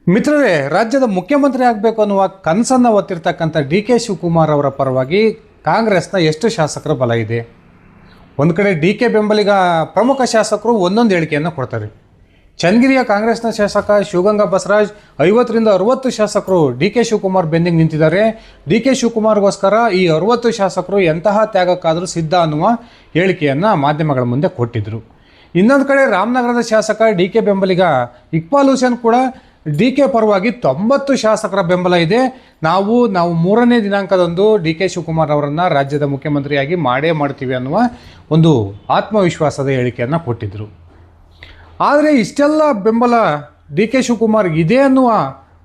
ಮಿತ್ರರೇ, ರಾಜ್ಯದ ಮುಖ್ಯಮಂತ್ರಿ ಆಗಬೇಕು ಅನ್ನುವ ಕನಸನ್ನು ಹೊತ್ತಿರ್ತಕ್ಕಂಥ ಡಿ ಕೆ ಶಿವಕುಮಾರ್ ಅವರ ಪರವಾಗಿ ಕಾಂಗ್ರೆಸ್ನ ಎಷ್ಟು ಶಾಸಕರ ಬಲ ಇದೆ? ಒಂದು ಕಡೆ ಡಿ ಕೆ ಬೆಂಬಲಿಗ ಪ್ರಮುಖ ಶಾಸಕರು ಒಂದೊಂದು ಹೇಳಿಕೆಯನ್ನು ಕೊಡ್ತಾರೆ. ಚನ್ನಗಿರಿಯ ಕಾಂಗ್ರೆಸ್ನ ಶಾಸಕ ಶಿವಗಂಗಾ ಬಸವರಾಜ್ 50ರಿಂದ 60 ಶಾಸಕರು ಡಿ ಕೆ ಶಿವಕುಮಾರ್ ಬೆನ್ನಿಗೆ ನಿಂತಿದ್ದಾರೆ. ಡಿ ಕೆ ಶಿವಕುಮಾರ್ಗೋಸ್ಕರ ಈ 60 ಶಾಸಕರು ಎಂತಹ ತ್ಯಾಗಕ್ಕಾದರೂ ಸಿದ್ಧ ಅನ್ನುವ ಹೇಳಿಕೆಯನ್ನು ಮಾಧ್ಯಮಗಳ ಮುಂದೆ ಕೊಟ್ಟಿದ್ದರು. ಇನ್ನೊಂದು ಕಡೆ ರಾಮನಗರದ ಶಾಸಕ ಡಿ ಕೆ ಬೆಂಬಲಿಗ ಇಕ್ಬಾಲ್ ಹುಸೇನ್ ಕೂಡ ಡಿ ಕೆ ಪರವಾಗಿ 90 ಶಾಸಕರ ಬೆಂಬಲ ಇದೆ, ನಾವು 3ನೇ ದಿನಾಂಕದಂದು ಡಿ ಕೆ ಶಿವಕುಮಾರ್ ಅವರನ್ನು ರಾಜ್ಯದ ಮುಖ್ಯಮಂತ್ರಿಯಾಗಿ ಮಾಡೇ ಮಾಡ್ತೀವಿ ಅನ್ನುವ ಒಂದು ಆತ್ಮವಿಶ್ವಾಸದ ಹೇಳಿಕೆಯನ್ನು ಕೊಟ್ಟಿದ್ದರು. ಆದರೆ ಇಷ್ಟೆಲ್ಲ ಬೆಂಬಲ ಡಿ ಕೆ ಶಿವಕುಮಾರ್ ಇದೆ ಅನ್ನುವ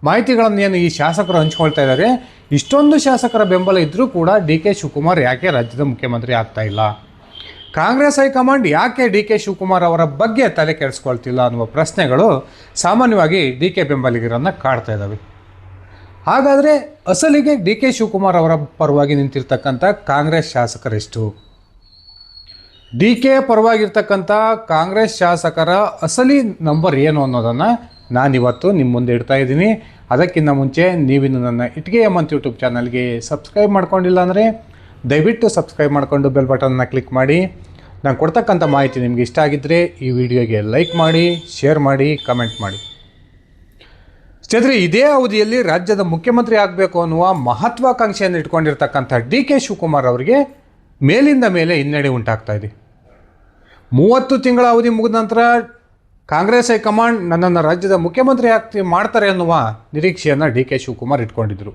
ಮಾಹಿತಿಗಳನ್ನೇನು ಈ ಶಾಸಕರು ಹಂಚ್ಕೊಳ್ತಾ ಇದ್ದಾರೆ. ಇಷ್ಟೊಂದು ಶಾಸಕರ ಬೆಂಬಲ ಇದ್ದರೂ ಕೂಡ ಡಿ ಕೆ ಶಿವಕುಮಾರ್ ಯಾಕೆ ರಾಜ್ಯದ ಮುಖ್ಯಮಂತ್ರಿ ಆಗ್ತಾ ಇಲ್ಲ? ಕಾಂಗ್ರೆಸ್ ಹೈಕಮಾಂಡ್ ಯಾಕೆ ಡಿ ಕೆ ಶಿವಕುಮಾರ್ ಅವರ ಬಗ್ಗೆ ತಲೆ ಕೆಡಿಸ್ಕೊಳ್ತಿಲ್ಲ ಅನ್ನುವ ಪ್ರಶ್ನೆಗಳು ಸಾಮಾನ್ಯವಾಗಿ ಡಿ ಕೆ ಬೆಂಬಲಿಗರನ್ನು ಕಾಡ್ತಾ ಇದ್ದಾವೆ. ಹಾಗಾದರೆ ಅಸಲಿಗೆ ಡಿ ಕೆ ಶಿವಕುಮಾರ್ ಅವರ ಪರವಾಗಿ ನಿಂತಿರ್ತಕ್ಕಂಥ ಕಾಂಗ್ರೆಸ್ ಶಾಸಕರೆಷ್ಟು? ಡಿ ಕೆ ಪರವಾಗಿರ್ತಕ್ಕಂಥ ಕಾಂಗ್ರೆಸ್ ಶಾಸಕರ ಅಸಲಿ ನಂಬರ್ ಏನು ಅನ್ನೋದನ್ನು ನಾನಿವತ್ತು ನಿಮ್ಮ ಮುಂದೆ ಇಡ್ತಾ ಇದ್ದೀನಿ. ಅದಕ್ಕಿಂತ ಮುಂಚೆ ನೀವಿನ್ನು ನನ್ನ ಇಟ್ಗೆ ಮಂತ್ ಯೂಟ್ಯೂಬ್ ಚಾನಲ್ಗೆ ಸಬ್ಸ್ಕ್ರೈಬ್ ಮಾಡ್ಕೊಂಡಿಲ್ಲ ಅಂದರೆ ದಯವಿಟ್ಟು ಸಬ್ಸ್ಕ್ರೈಬ್ ಮಾಡಿಕೊಂಡು ಬೆಲ್ ಬಟನ್ನ ಕ್ಲಿಕ್ ಮಾಡಿ. ನಾನು ಕೊಡ್ತಕ್ಕಂಥ ಮಾಹಿತಿ ನಿಮಗೆ ಇಷ್ಟ ಆಗಿದ್ದರೆ ಈ ವಿಡಿಯೋಗೆ ಲೈಕ್ ಮಾಡಿ, ಶೇರ್ ಮಾಡಿ, ಕಮೆಂಟ್ ಮಾಡಿ. ಸ್ನೇಹಿತರೆ, ಇದೇ ಅವಧಿಯಲ್ಲಿ ರಾಜ್ಯದ ಮುಖ್ಯಮಂತ್ರಿ ಆಗಬೇಕು ಅನ್ನುವ ಮಹತ್ವಾಕಾಂಕ್ಷೆಯನ್ನು ಇಟ್ಕೊಂಡಿರ್ತಕ್ಕಂಥ ಡಿ ಕೆ ಶಿವಕುಮಾರ್ ಅವರಿಗೆ ಮೇಲಿಂದ ಮೇಲೆ ಹಿನ್ನಡೆ ಉಂಟಾಗ್ತಾ ಇದೆ. 30 ತಿಂಗಳ ಅವಧಿ ಮುಗಿದ ನಂತರ ಕಾಂಗ್ರೆಸ್ ಹೈಕಮಾಂಡ್ ನನ್ನನ್ನು ರಾಜ್ಯದ ಮುಖ್ಯಮಂತ್ರಿ ಮಾಡ್ತಾರೆ ಅನ್ನುವ ನಿರೀಕ್ಷೆಯನ್ನು ಡಿ ಕೆ ಶಿವಕುಮಾರ್ ಇಟ್ಕೊಂಡಿದ್ದರು.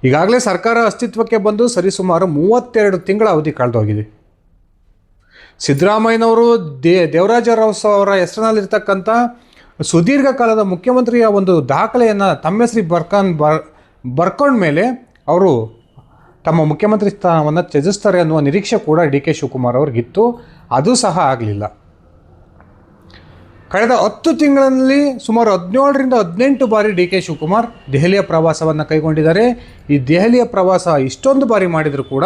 ಈಗಾಗಲೇ ಸರ್ಕಾರ ಅಸ್ತಿತ್ವಕ್ಕೆ ಬಂದು ಸರಿಸುಮಾರು 32 ತಿಂಗಳ ಅವಧಿ ಕಳೆದೋಗಿದೆ. ಸಿದ್ದರಾಮಯ್ಯನವರು ದೇವರಾಜ ಅರಸು ಅವರ ಹೆಸರಿನಲ್ಲಿರ್ತಕ್ಕಂಥ ಸುದೀರ್ಘ ಕಾಲದ ಮುಖ್ಯಮಂತ್ರಿಯ ಒಂದು ದಾಖಲೆಯನ್ನು ತಮ್ಮ ಹೆಸರಿಗೆ ಬರ್ಕೊಂಡ ಮೇಲೆ ಅವರು ತಮ್ಮ ಮುಖ್ಯಮಂತ್ರಿ ಸ್ಥಾನವನ್ನು ತ್ಯಜಿಸ್ತಾರೆ ಅನ್ನುವ ನಿರೀಕ್ಷೆ ಕೂಡ ಡಿ ಕೆ ಶಿವಕುಮಾರ್ ಅವ್ರಿಗಿತ್ತು. ಅದು ಸಹ ಆಗಲಿಲ್ಲ. ಕಳೆದ 10 ತಿಂಗಳಲ್ಲಿ ಸುಮಾರು 17ರಿಂದ 18 ಬಾರಿ ಡಿ ಕೆ ಶಿವಕುಮಾರ್ ದೆಹಲಿಯ ಪ್ರವಾಸವನ್ನು ಕೈಗೊಂಡಿದ್ದಾರೆ. ಈ ದೆಹಲಿಯ ಪ್ರವಾಸ ಇಷ್ಟೊಂದು ಬಾರಿ ಮಾಡಿದರೂ ಕೂಡ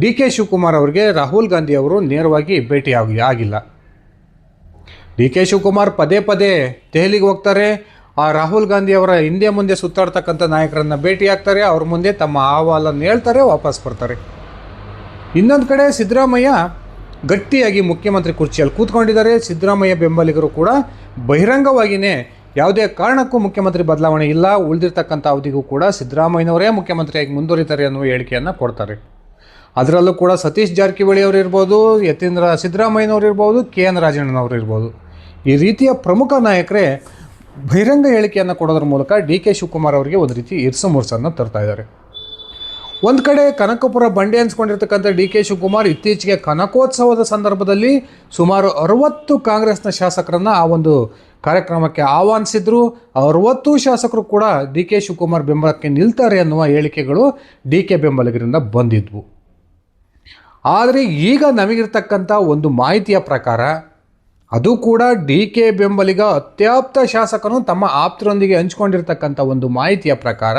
ಡಿ ಕೆ ಶಿವಕುಮಾರ್ ಅವರಿಗೆ ರಾಹುಲ್ ಗಾಂಧಿ ಅವರು ನೇರವಾಗಿ ಆಗಿಲ್ಲ. ಡಿ ಕೆ ಶಿವಕುಮಾರ್ ಪದೇ ಪದೇ ದೆಹಲಿಗೆ ಹೋಗ್ತಾರೆ. ಆ ರಾಹುಲ್ ಗಾಂಧಿ ಅವರ ಹಿಂದೆ ಮುಂದೆ ಸುತ್ತಾಡ್ತಕ್ಕಂಥ ನಾಯಕರನ್ನು ಭೇಟಿಯಾಗ್ತಾರೆ, ಅವ್ರ ಮುಂದೆ ತಮ್ಮ ಅಹವಾಲನ್ನು ಹೇಳ್ತಾರೆ, ವಾಪಸ್ ಬರ್ತಾರೆ. ಇನ್ನೊಂದು ಕಡೆ ಸಿದ್ದರಾಮಯ್ಯ ಗಟ್ಟಿಯಾಗಿ ಮುಖ್ಯಮಂತ್ರಿ ಕುರ್ಚಿಯಲ್ಲಿ ಕೂತ್ಕೊಂಡಿದ್ದಾರೆ. ಸಿದ್ದರಾಮಯ್ಯ ಬೆಂಬಲಿಗರು ಕೂಡ ಬಹಿರಂಗವಾಗಿಯೇ ಯಾವುದೇ ಕಾರಣಕ್ಕೂ ಮುಖ್ಯಮಂತ್ರಿ ಬದಲಾವಣೆ ಇಲ್ಲ, ಉಳಿದಿರ್ತಕ್ಕಂಥ ಅವಧಿಗೂ ಕೂಡ ಸಿದ್ದರಾಮಯ್ಯನವರೇ ಮುಖ್ಯಮಂತ್ರಿಯಾಗಿ ಮುಂದುವರಿತಾರೆ ಅನ್ನುವ ಹೇಳಿಕೆಯನ್ನು ಕೊಡ್ತಾರೆ. ಅದರಲ್ಲೂ ಕೂಡ ಸತೀಶ್ ಜಾರಕಿಹೊಳಿ ಅವರು ಇರ್ಬೋದು, ಯತೀಂದ್ರ ಸಿದ್ದರಾಮಯ್ಯನವರು ಇರ್ಬೋದು, ಕೆ ಎನ್ ರಾಜಣ್ಣನವರು ಇರ್ಬೋದು, ಈ ರೀತಿಯ ಪ್ರಮುಖ ನಾಯಕರೇ ಬಹಿರಂಗ ಹೇಳಿಕೆಯನ್ನು ಕೊಡೋದ್ರ ಮೂಲಕ ಡಿ ಕೆ ಶಿವಕುಮಾರ್ ಅವರಿಗೆ ಒಂದು ರೀತಿ ಇರ್ಸು ಮುರ್ಸನ್ನು ತರ್ತಾ ಇದ್ದಾರೆ. ಒಂದು ಕಡೆ ಕನಕಪುರ ಬಂಡೆ ಅನ್ಸ್ಕೊಂಡಿರ್ತಕ್ಕಂಥ ಡಿ ಕೆ ಶಿವಕುಮಾರ್ ಇತ್ತೀಚೆಗೆ ಕನಕೋತ್ಸವದ ಸಂದರ್ಭದಲ್ಲಿ ಸುಮಾರು 60 ಕಾಂಗ್ರೆಸ್ನ ಶಾಸಕರನ್ನು ಆ ಒಂದು ಕಾರ್ಯಕ್ರಮಕ್ಕೆ ಆಹ್ವಾನಿಸಿದ್ರು. 60 ಶಾಸಕರು ಕೂಡ ಡಿ ಕೆ ಶಿವಕುಮಾರ್ ಬೆಂಬಲಕ್ಕೆ ನಿಲ್ತಾರೆ ಅನ್ನುವ ಹೇಳಿಕೆಗಳು ಡಿ ಕೆ ಬೆಂಬಲಿಗರಿಂದ ಬಂದಿದ್ವು. ಆದರೆ ಈಗ ನಮಗಿರ್ತಕ್ಕಂಥ ಒಂದು ಮಾಹಿತಿಯ ಪ್ರಕಾರ, ಅದು ಕೂಡ ಡಿ ಕೆ ಬೆಂಬಲಿಗ ಅತ್ಯಾಪ್ತ ಶಾಸಕನು ತಮ್ಮ ಆಪ್ತರೊಂದಿಗೆ ಹಂಚಿಕೊಂಡಿರ್ತಕ್ಕಂಥ ಒಂದು ಮಾಹಿತಿಯ ಪ್ರಕಾರ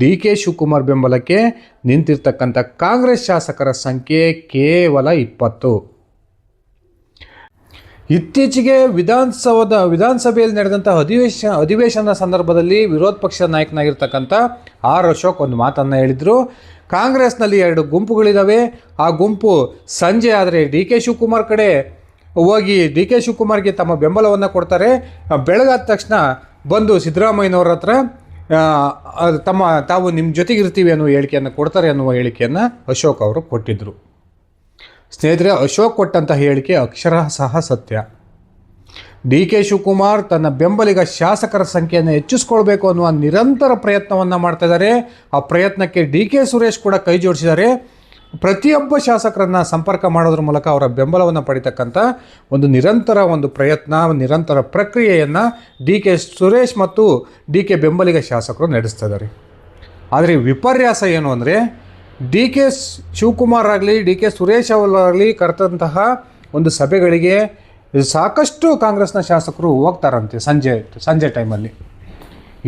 ಡಿ ಕೆ ಶಿವಕುಮಾರ್ ಬೆಂಬಲಕ್ಕೆ ನಿಂತಿರ್ತಕ್ಕಂಥ ಕಾಂಗ್ರೆಸ್ ಶಾಸಕರ ಸಂಖ್ಯೆ ಕೇವಲ 20. ಇತ್ತೀಚೆಗೆ ವಿಧಾನಸಭೆಯಲ್ಲಿ ನಡೆದಂಥ ಅಧಿವೇಶನದ ಸಂದರ್ಭದಲ್ಲಿ ವಿರೋಧ ಪಕ್ಷದ ನಾಯಕನಾಗಿರ್ತಕ್ಕಂಥ ಆರ್ ಅಶೋಕ್ ಒಂದು ಮಾತನ್ನು ಹೇಳಿದರು. ಕಾಂಗ್ರೆಸ್ನಲ್ಲಿ 2 ಗುಂಪುಗಳಿದ್ದಾವೆ. ಆ ಗುಂಪು ಸಂಜೆ ಆದರೆ ಡಿ ಕೆ ಶಿವಕುಮಾರ್ ಕಡೆ ಹೋಗಿ ಡಿ ಕೆ ಶಿವಕುಮಾರ್ಗೆ ತಮ್ಮ ಬೆಂಬಲವನ್ನು ಕೊಡ್ತಾರೆ. ಬೆಳಗಾದ ತಕ್ಷಣ ಬಂದು ಸಿದ್ದರಾಮಯ್ಯನವ್ರ ಹತ್ರ ತಾವು ನಿಮ್ಮ ಜೊತೆಗಿರ್ತೀವಿ ಅನ್ನುವ ಹೇಳಿಕೆಯನ್ನು ಕೊಡ್ತಾರೆ ಅನ್ನುವ ಹೇಳಿಕೆಯನ್ನು ಅಶೋಕ್ ಅವರು ಕೊಟ್ಟಿದ್ದರು. ಸ್ನೇಹಿತರೆ, ಅಶೋಕ್ ಕೊಟ್ಟಂಥ ಹೇಳಿಕೆ ಅಕ್ಷರಶಃ ಸತ್ಯ. ಡಿ ಕೆ ಶಿವಕುಮಾರ್ ತನ್ನ ಬೆಂಬಲಿಗ ಶಾಸಕರ ಸಂಖ್ಯೆಯನ್ನು ಹೆಚ್ಚಿಸ್ಕೊಳ್ಬೇಕು ಅನ್ನುವ ನಿರಂತರ ಪ್ರಯತ್ನವನ್ನು ಮಾಡ್ತಾ ಇದ್ದಾರೆ. ಆ ಪ್ರಯತ್ನಕ್ಕೆ ಡಿ ಕೆ ಸುರೇಶ್ ಕೂಡ ಕೈ ಜೋಡಿಸಿದ್ದಾರೆ. ಪ್ರತಿಯೊಬ್ಬ ಶಾಸಕರನ್ನು ಸಂಪರ್ಕ ಮಾಡೋದ್ರ ಮೂಲಕ ಅವರ ಬೆಂಬಲವನ್ನು ಪಡಿತಕ್ಕಂಥ ಒಂದು ನಿರಂತರ ಪ್ರಯತ್ನ, ನಿರಂತರ ಪ್ರಕ್ರಿಯೆಯನ್ನು ಡಿ ಕೆ ಸುರೇಶ್ ಮತ್ತು ಡಿ ಕೆ ಬೆಂಬಲಿಗ ಶಾಸಕರು ನಡೆಸ್ತಾ ಇದ್ದಾರೆ. ಆದರೆ ವಿಪರ್ಯಾಸ ಏನು ಅಂದರೆ, ಡಿ ಕೆ ಶಿವಕುಮಾರ್ ಆಗಲಿ ಡಿ ಕೆ ಸುರೇಶ್ ಅವರಾಗಲಿ ಕರೆದಂತಹ ಒಂದು ಸಭೆಗಳಿಗೆ ಸಾಕಷ್ಟು ಕಾಂಗ್ರೆಸ್ನ ಶಾಸಕರು ಹೋಗ್ತಾರಂತೆ. ಸಂಜೆ ಟೈಮಲ್ಲಿ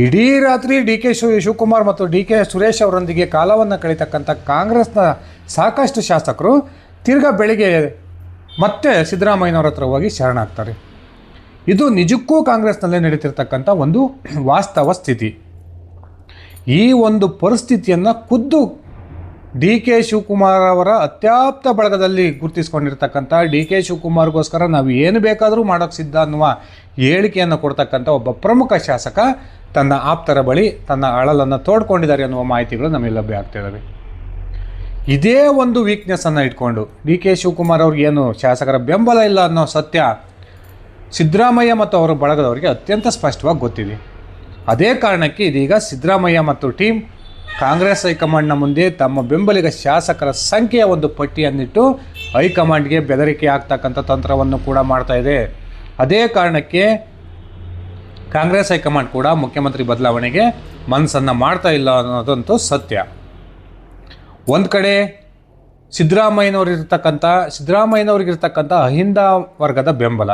ಇಡೀ ರಾತ್ರಿ ಡಿ ಕೆ ಶಿವಕುಮಾರ್ ಮತ್ತು ಡಿ ಕೆ ಸುರೇಶ್ ಅವರೊಂದಿಗೆ ಕಾಲವನ್ನು ಕಳೀತಕ್ಕಂಥ ಕಾಂಗ್ರೆಸ್ನ ಸಾಕಷ್ಟು ಶಾಸಕರು ತಿರ್ಗಾ ಬೆಳಿಗ್ಗೆ ಮತ್ತೆ ಸಿದ್ದರಾಮಯ್ಯನವ್ರ ಹತ್ರ ಹೋಗಿ ಶರಣಾಗ್ತಾರೆ. ಇದು ನಿಜಕ್ಕೂ ಕಾಂಗ್ರೆಸ್ನಲ್ಲೇ ನಡೀತಿರ್ತಕ್ಕಂಥ ಒಂದು ವಾಸ್ತವ ಸ್ಥಿತಿ. ಈ ಒಂದು ಪರಿಸ್ಥಿತಿಯನ್ನು ಖುದ್ದು ಡಿ ಕೆ ಶಿವಕುಮಾರ್ ಅವರ ಅತ್ಯಾಪ್ತ ಬಳಗದಲ್ಲಿ ಗುರುತಿಸ್ಕೊಂಡಿರ್ತಕ್ಕಂಥ ಡಿ ಕೆ ಶಿವಕುಮಾರ್ಗೋಸ್ಕರ ನಾವು ಏನು ಬೇಕಾದರೂ ಮಾಡೋಕ್ಕೆ ಸಿದ್ಧ ಅನ್ನುವ ಹೇಳಿಕೆಯನ್ನು ಕೊಡ್ತಕ್ಕಂಥ ಒಬ್ಬ ಪ್ರಮುಖ ಶಾಸಕ ತನ್ನ ಆಪ್ತರ ಬಳಿ ತನ್ನ ಅಳಲನ್ನು ತೋಡ್ಕೊಂಡಿದ್ದಾರೆ ಅನ್ನುವ ಮಾಹಿತಿಗಳು ನಮಗೆ ಲಭ್ಯ ಆಗ್ತಿದ್ದಾವೆ. ಇದೇ ಒಂದು ವೀಕ್ನೆಸ್ಸನ್ನು ಇಟ್ಕೊಂಡು ಡಿ ಕೆ ಶಿವಕುಮಾರ್ ಅವ್ರಿಗೇನು ಶಾಸಕರ ಬೆಂಬಲ ಇಲ್ಲ ಅನ್ನೋ ಸತ್ಯ ಸಿದ್ದರಾಮಯ್ಯ ಮತ್ತು ಅವರ ಬಳಗದವರಿಗೆ ಅತ್ಯಂತ ಸ್ಪಷ್ಟವಾಗಿ ಗೊತ್ತಿದೆ. ಅದೇ ಕಾರಣಕ್ಕೆ ಇದೀಗ ಸಿದ್ದರಾಮಯ್ಯ ಮತ್ತು ಟೀಮ್ ಕಾಂಗ್ರೆಸ್ ಹೈಕಮಾಂಡ್ನ ಮುಂದೆ ತಮ್ಮ ಬೆಂಬಲಿಗ ಶಾಸಕರ ಸಂಖ್ಯೆಯ ಒಂದು ಪಟ್ಟಿಯನ್ನಿಟ್ಟು ಹೈಕಮಾಂಡ್ಗೆ ಬೆದರಿಕೆ ಆಗ್ತಕ್ಕಂಥ ತಂತ್ರವನ್ನು ಕೂಡ ಮಾಡ್ತಾ ಇದೆ. ಅದೇ ಕಾರಣಕ್ಕೆ ಕಾಂಗ್ರೆಸ್ ಹೈಕಮಾಂಡ್ ಕೂಡ ಮುಖ್ಯಮಂತ್ರಿ ಬದಲಾವಣೆಗೆ ಮನಸ್ಸನ್ನು ಮಾಡ್ತಾ ಇಲ್ಲ ಅನ್ನೋದಂತೂ ಸತ್ಯ. ಒಂದು ಕಡೆ ಸಿದ್ದರಾಮಯ್ಯನವ್ರಿಗಿರ್ತಕ್ಕಂಥ ಅಹಿಂದ ವರ್ಗದ ಬೆಂಬಲ,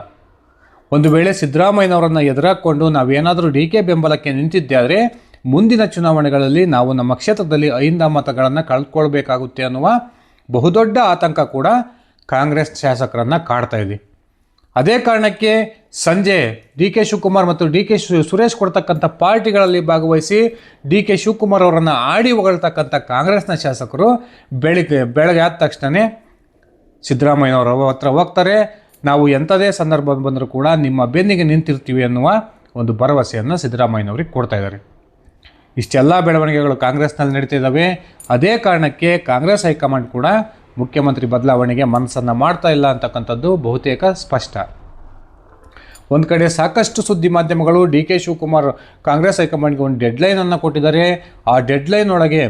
ಒಂದು ವೇಳೆ ಸಿದ್ದರಾಮಯ್ಯನವರನ್ನು ಎದುರಾಕೊಂಡು ನಾವೇನಾದರೂ ಡಿ ಕೆ ಬೆಂಬಲಕ್ಕೆ ನಿಂತಿದ್ದಾದರೆ ಮುಂದಿನ ಚುನಾವಣೆಗಳಲ್ಲಿ ನಾವು ನಮ್ಮ ಕ್ಷೇತ್ರದಲ್ಲಿ ಅಹಿಂದ ಮತಗಳನ್ನು ಕಳ್ಕೊಳ್ಬೇಕಾಗುತ್ತೆ ಅನ್ನುವ ಬಹುದೊಡ್ಡ ಆತಂಕ ಕೂಡ ಕಾಂಗ್ರೆಸ್ ಶಾಸಕರನ್ನು ಕಾಡ್ತಾ ಇದೆ. ಅದೇ ಕಾರಣಕ್ಕೆ ಸಂಜೆ ಡಿ ಕೆ ಶಿವಕುಮಾರ್ ಮತ್ತು ಡಿ ಕೆ ಸುರೇಶ್ ಕೊಡ್ತಕ್ಕಂಥ ಪಾರ್ಟಿಗಳಲ್ಲಿ ಭಾಗವಹಿಸಿ ಡಿ ಕೆ ಶಿವಕುಮಾರ್ ಅವರನ್ನು ಆಡಿ ಹೊಗಳ್ತಕ್ಕಂಥ ಕಾಂಗ್ರೆಸ್ನ ಶಾಸಕರು ಬೆಳಗ್ಗೆ ಆದ ತಕ್ಷಣವೇ ಸಿದ್ದರಾಮಯ್ಯನವರ ಹತ್ರ ಹೋಗ್ತಾರೆ. ನಾವು ಎಂಥದೇ ಸಂದರ್ಭ ಬಂದರೂ ಕೂಡ ನಿಮ್ಮ ಬೆನ್ನಿಗೆ ನಿಂತಿರ್ತೀವಿ ಅನ್ನುವ ಒಂದು ಭರವಸೆಯನ್ನು ಸಿದ್ದರಾಮಯ್ಯನವ್ರಿಗೆ ಕೊಡ್ತಾ ಇದ್ದಾರೆ. ಇಷ್ಟೆಲ್ಲ ಬೆಳವಣಿಗೆಗಳು ಕಾಂಗ್ರೆಸ್ನಲ್ಲಿ ನಡೀತಿದ್ದಾವೆ. ಅದೇ ಕಾರಣಕ್ಕೆ ಕಾಂಗ್ರೆಸ್ ಹೈಕಮಾಂಡ್ ಕೂಡ ಮುಖ್ಯಮಂತ್ರಿ ಬದಲಾವಣೆಗೆ ಮನಸ್ಸನ್ನು ಮಾಡ್ತಾ ಇಲ್ಲ ಅಂತಕ್ಕಂಥದ್ದು ಬಹುತೇಕ ಸ್ಪಷ್ಟ. ಒಂದು ಕಡೆ ಸಾಕಷ್ಟು ಸುದ್ದಿ ಮಾಧ್ಯಮಗಳು ಡಿ ಕೆ ಶಿವಕುಮಾರ್ ಕಾಂಗ್ರೆಸ್ ಹೈಕಮಾಂಡ್ಗೆ ಒಂದು ಡೆಡ್ಲೈನನ್ನು ಕೊಟ್ಟಿದ್ದಾರೆ. ಆ ಡೆಡ್ಲೈನ್ ಒಳಗೆ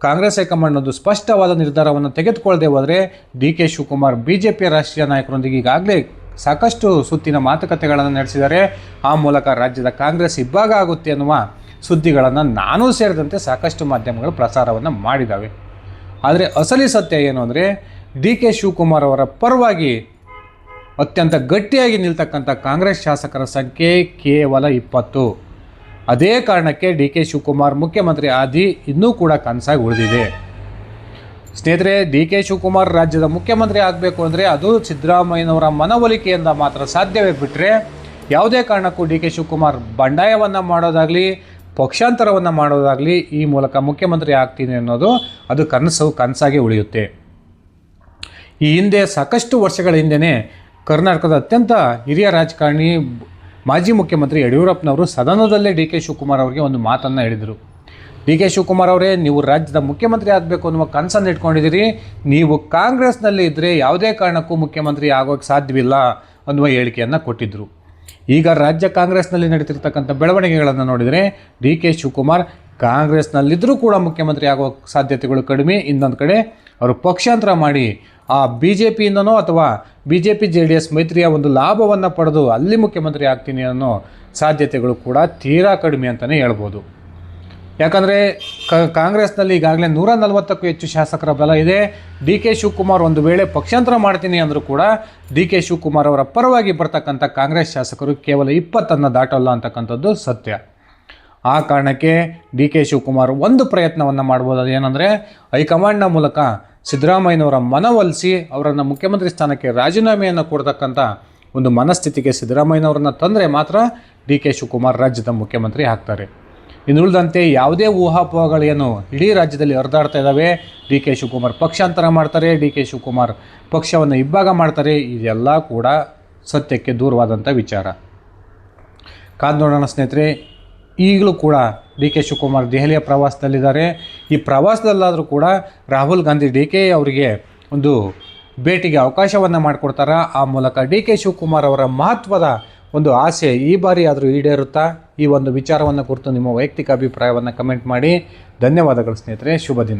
ಕಾಂಗ್ರೆಸ್ ಹೈಕಮಾಂಡ್ ಒಂದು ಸ್ಪಷ್ಟವಾದ ನಿರ್ಧಾರವನ್ನು ತೆಗೆದುಕೊಳ್ಳದೆ ಹೋದರೆ ಡಿ ಕೆ ಶಿವಕುಮಾರ್ BJP ರಾಷ್ಟ್ರೀಯ ನಾಯಕರೊಂದಿಗೆ ಈಗಾಗಲೇ ಸಾಕಷ್ಟು ಸುತ್ತಿನ ಮಾತುಕತೆಗಳನ್ನು ನಡೆಸಿದ್ದಾರೆ. ಆ ಮೂಲಕ ರಾಜ್ಯದ ಕಾಂಗ್ರೆಸ್ ಇಬ್ಬಾಗ ಆಗುತ್ತೆ ಅನ್ನುವ ಸುದ್ದಿಗಳನ್ನು ನಾನೂ ಸೇರಿದಂತೆ ಸಾಕಷ್ಟು ಮಾಧ್ಯಮಗಳು ಪ್ರಸಾರವನ್ನು ಮಾಡಿದ್ದಾವೆ. ಆದರೆ ಅಸಲಿ ಸತ್ಯ ಏನು ಅಂದರೆ ಡಿ ಕೆ ಶಿವಕುಮಾರ್ ಅವರ ಪರವಾಗಿ ಅತ್ಯಂತ ಗಟ್ಟಿಯಾಗಿ ನಿಲ್ತಕ್ಕಂಥ ಕಾಂಗ್ರೆಸ್ ಶಾಸಕರ ಸಂಖ್ಯೆ ಕೇವಲ 20. ಅದೇ ಕಾರಣಕ್ಕೆ ಡಿ ಕೆ ಶಿವಕುಮಾರ್ ಮುಖ್ಯಮಂತ್ರಿ ಆದಿ ಇನ್ನೂ ಕೂಡ ಕನಸಾಗಿ ಉಳಿದಿದೆ. ಸ್ನೇಹಿತರೆ, ಡಿ ಕೆ ಶಿವಕುಮಾರ್ ರಾಜ್ಯದ ಮುಖ್ಯಮಂತ್ರಿ ಆಗಬೇಕು ಅಂದರೆ ಅದು ಸಿದ್ದರಾಮಯ್ಯನವರ ಮನವೊಲಿಕೆಯಿಂದ ಮಾತ್ರ ಸಾಧ್ಯವೇ ಬಿಟ್ಟರೆ ಯಾವುದೇ ಕಾರಣಕ್ಕೂ ಡಿ ಕೆ ಶಿವಕುಮಾರ್ ಬಂಡಾಯವನ್ನು ಮಾಡೋದಾಗಲಿ ಪಕ್ಷಾಂತರವನ್ನು ಮಾಡೋದಾಗಲಿ ಈ ಮೂಲಕ ಮುಖ್ಯಮಂತ್ರಿ ಆಗ್ತೀನಿ ಅನ್ನೋದು ಅದು ಕನಸಾಗಿ ಉಳಿಯುತ್ತೆ. ಈ ಹಿಂದೆ ಸಾಕಷ್ಟು ವರ್ಷಗಳ ಹಿಂದೆಯೇ ಕರ್ನಾಟಕದ ಅತ್ಯಂತ ಹಿರಿಯ ರಾಜಕಾರಣಿ ಮಾಜಿ ಮುಖ್ಯಮಂತ್ರಿ ಯಡಿಯೂರಪ್ಪನವರು ಸದನದಲ್ಲೇ ಡಿ ಕೆ ಶಿವಕುಮಾರ್ ಅವರಿಗೆ ಒಂದು ಮಾತನ್ನು ಹೇಳಿದರು. ಡಿ ಕೆ ಶಿವಕುಮಾರ್ ಅವರೇ, ನೀವು ರಾಜ್ಯದ ಮುಖ್ಯಮಂತ್ರಿ ಆಗಬೇಕು ಅನ್ನುವ ಕನಸನ್ನು ಇಟ್ಕೊಂಡಿದ್ದೀರಿ, ನೀವು ಕಾಂಗ್ರೆಸ್ನಲ್ಲಿ ಇದ್ದರೆ ಯಾವುದೇ ಕಾರಣಕ್ಕೂ ಮುಖ್ಯಮಂತ್ರಿ ಆಗೋಕ್ಕೆ ಸಾಧ್ಯವಿಲ್ಲ ಅನ್ನುವ ಹೇಳಿಕೆಯನ್ನು ಕೊಟ್ಟಿದ್ದರು. ಈಗ ರಾಜ್ಯ ಕಾಂಗ್ರೆಸ್ನಲ್ಲಿ ನಡೀತಿರ್ತಕ್ಕಂಥ ಬೆಳವಣಿಗೆಗಳನ್ನು ನೋಡಿದರೆ ಡಿ ಕೆ ಶಿವಕುಮಾರ್ ಕಾಂಗ್ರೆಸ್ನಲ್ಲಿದ್ದರೂ ಕೂಡ ಮುಖ್ಯಮಂತ್ರಿ ಆಗೋ ಸಾಧ್ಯತೆಗಳು ಕಡಿಮೆ. ಇನ್ನೊಂದು ಕಡೆ ಅವರು ಪಕ್ಷಾಂತರ ಮಾಡಿ ಆ BJPಯಿಂದನೋ ಅಥವಾ BJP JDS ಮೈತ್ರಿಯ ಒಂದು ಲಾಭವನ್ನು ಪಡೆದು ಅಲ್ಲಿ ಮುಖ್ಯಮಂತ್ರಿ ಆಗ್ತೀನಿ ಅನ್ನೋ ಸಾಧ್ಯತೆಗಳು ಕೂಡ ತೀರಾ ಕಡಿಮೆ ಅಂತಲೇ ಹೇಳ್ಬೋದು. ಯಾಕಂದರೆ ಕಾಂಗ್ರೆಸ್ನಲ್ಲಿ ಈಗಾಗಲೇ 140ಕ್ಕೂ ಹೆಚ್ಚು ಶಾಸಕರ ಬಲ ಇದೆ. ಡಿ ಕೆ ಶಿವಕುಮಾರ್ ಒಂದು ವೇಳೆ ಪಕ್ಷಾಂತರ ಮಾಡ್ತೀನಿ ಅಂದರೂ ಕೂಡ ಡಿ ಕೆ ಶಿವಕುಮಾರ್ ಅವರ ಪರವಾಗಿ ಬರ್ತಕ್ಕಂಥ ಕಾಂಗ್ರೆಸ್ ಶಾಸಕರು ಕೇವಲ 20 ದಾಟಲ್ಲ ಅಂತಕ್ಕಂಥದ್ದು ಸತ್ಯ. ಆ ಕಾರಣಕ್ಕೆ ಡಿ ಕೆ ಶಿವಕುಮಾರ್ ಒಂದು ಪ್ರಯತ್ನವನ್ನು ಮಾಡ್ಬೋದು. ಅದೇನೆಂದರೆ ಹೈಕಮಾಂಡ್ನ ಮೂಲಕ ಸಿದ್ದರಾಮಯ್ಯನವರ ಮನವೊಲಿಸಿ ಅವರನ್ನು ಮುಖ್ಯಮಂತ್ರಿ ಸ್ಥಾನಕ್ಕೆ ರಾಜೀನಾಮೆಯನ್ನು ಕೊಡ್ತಕ್ಕಂಥ ಒಂದು ಮನಸ್ಥಿತಿಗೆ ಸಿದ್ದರಾಮಯ್ಯನವರನ್ನು ತಂದರೆ ಮಾತ್ರ ಡಿ ಕೆ ಶಿವಕುಮಾರ್ ರಾಜ್ಯದ ಮುಖ್ಯಮಂತ್ರಿ ಆಗ್ತಾರೆ. ಇನ್ನುಳಿದಂತೆ ಯಾವುದೇ ಊಹಾಪೋಹಗಳೇನು ಇಡೀ ರಾಜ್ಯದಲ್ಲಿ ಹರಿದಾಡ್ತಾ ಇದ್ದಾವೆ, ಡಿ ಕೆ ಶಿವಕುಮಾರ್ ಪಕ್ಷಾಂತರ ಮಾಡ್ತಾರೆ, ಡಿ ಕೆ ಶಿವಕುಮಾರ್ ಪಕ್ಷವನ್ನು ಇಬ್ಬಾಗ ಮಾಡ್ತಾರೆ, ಇದೆಲ್ಲ ಕೂಡ ಸತ್ಯಕ್ಕೆ ದೂರವಾದಂಥ ವಿಚಾರ. ಕಾದು ನೋಡೋಣ ಸ್ನೇಹಿತರೆ. ಈಗಲೂ ಕೂಡ ಡಿ ಕೆ ಶಿವಕುಮಾರ್ ದೆಹಲಿಯ ಪ್ರವಾಸದಲ್ಲಿದ್ದಾರೆ. ಈ ಪ್ರವಾಸದಲ್ಲಾದರೂ ಕೂಡ ರಾಹುಲ್ ಗಾಂಧಿ ಡಿ ಕೆ ಅವರಿಗೆ ಒಂದು ಭೇಟಿಗೆ ಅವಕಾಶವನ್ನು ಮಾಡಿಕೊಡ್ತಾರ. ಆ ಮೂಲಕ ಡಿ ಕೆ ಶಿವಕುಮಾರ್ ಅವರ ಮಹತ್ವದ ಒಂದು ಆಸೆ ಈ ಬಾರಿ ಆದರೂ ಈಡೇರುತ್ತಾ? ಈ ಒಂದು ವಿಚಾರವನ್ನು ಕುರಿತು ನಿಮ್ಮ ವೈಯಕ್ತಿಕ ಅಭಿಪ್ರಾಯವನ್ನು ಕಮೆಂಟ್ ಮಾಡಿ. ಧನ್ಯವಾದಗಳು ಸ್ನೇಹಿತರೆ. ಶುಭ ದಿನ.